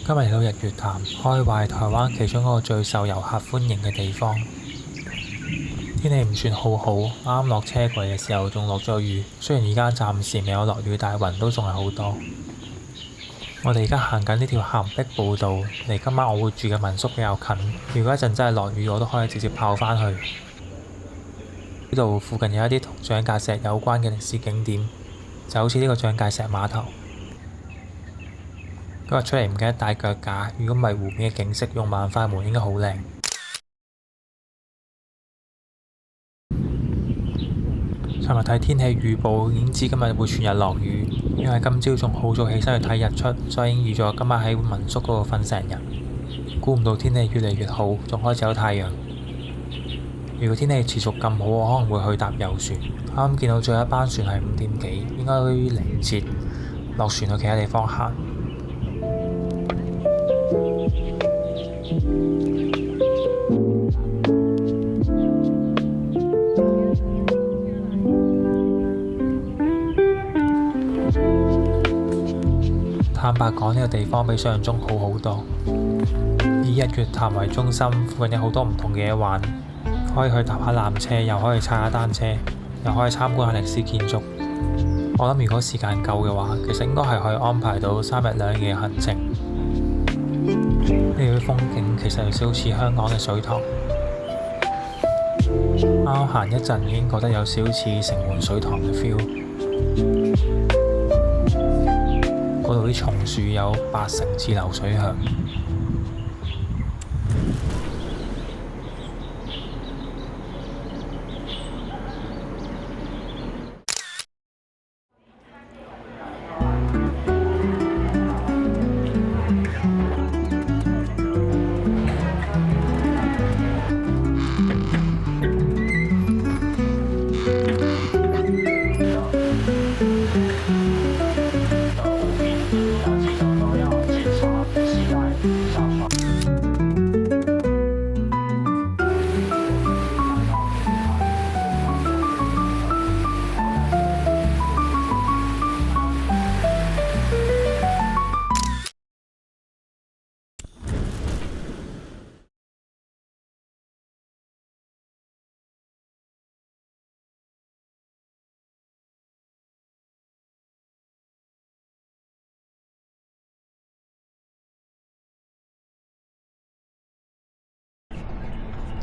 今日嚟到日月潭，可以話係台灣其中一個最受遊客歡迎嘅地方。天氣唔算好好，啱啱落車櫃嘅時候仲落咗雨。雖然而家暫時未有落雨，但係雲都仲係好多。我哋而家行緊呢條岩壁步道，離今晚我會住嘅民宿比較近。如果一陣真係落雨，我都可以直接跑返去。呢度附近有一啲同蔣介石有關嘅歷史景點，就好似呢個蔣介石碼頭。今日出嚟唔記得帶腳架，如果唔係湖面嘅景色用萬快門應該好靚。尋日睇天氣預報已經知今日會全日落雨，因為今朝仲好早起身去睇日出，所以已經預咗今晚喺民宿嗰度瞓成日。估唔到天氣越嚟越好，仲開始有太陽。如果天氣持續咁好，我可能會去搭遊船。啱啱見到最後一班船係5點幾，應該嚟唔切落船去其他地方行。坦白講，呢個地方比想象中好好多。以日月潭為中心，附近有好多唔同嘅嘢玩，可以去搭下纜車，又可以踩下單車，又可以參觀下歷史建築。我諗如果時間夠嘅話，其實應該係可以安排到3日2夜嘅行程。呢啲風景其實有少少似香港嘅水塘。啱啱行一陣已經覺得有少少似城門水塘嘅 feel。嗰度啲松樹有8成似流水響。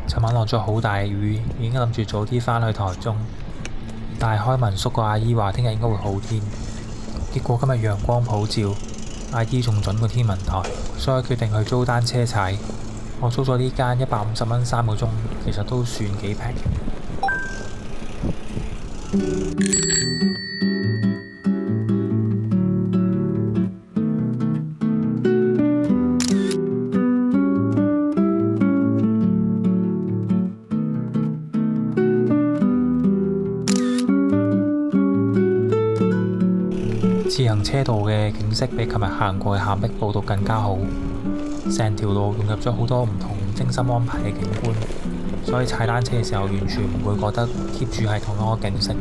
尋晚落咗好大雨，已經諗住早啲返去台中，但係開民宿個阿姨話聽日應該會好天，結果今日陽光普照，阿姨仲準過天文台，所以決定去租單車踩。我租咗呢間150蚊3個鐘，其實都算幾平。自行車道嘅景色比琴日行過嘅岩壁步道更加好，成條路融入咗好多唔同精心安排嘅景觀，所以踩單車嘅時候完全唔會覺得 keep 住係同一個景色。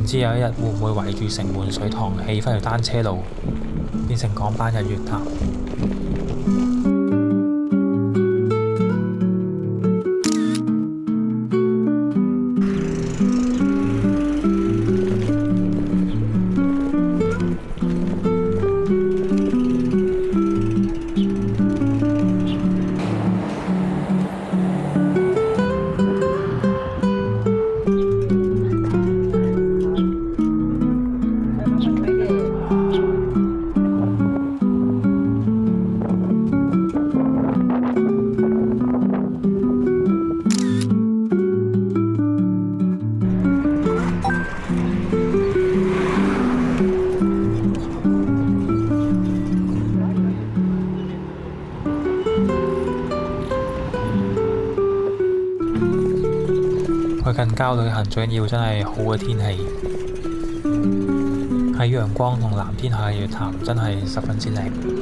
唔知有一日會唔會圍住城門水塘起返條單車路，變成港版日月潭。郊旅行最緊要真係好嘅天氣，喺陽光同藍天下嘅月潭真係十分之靚。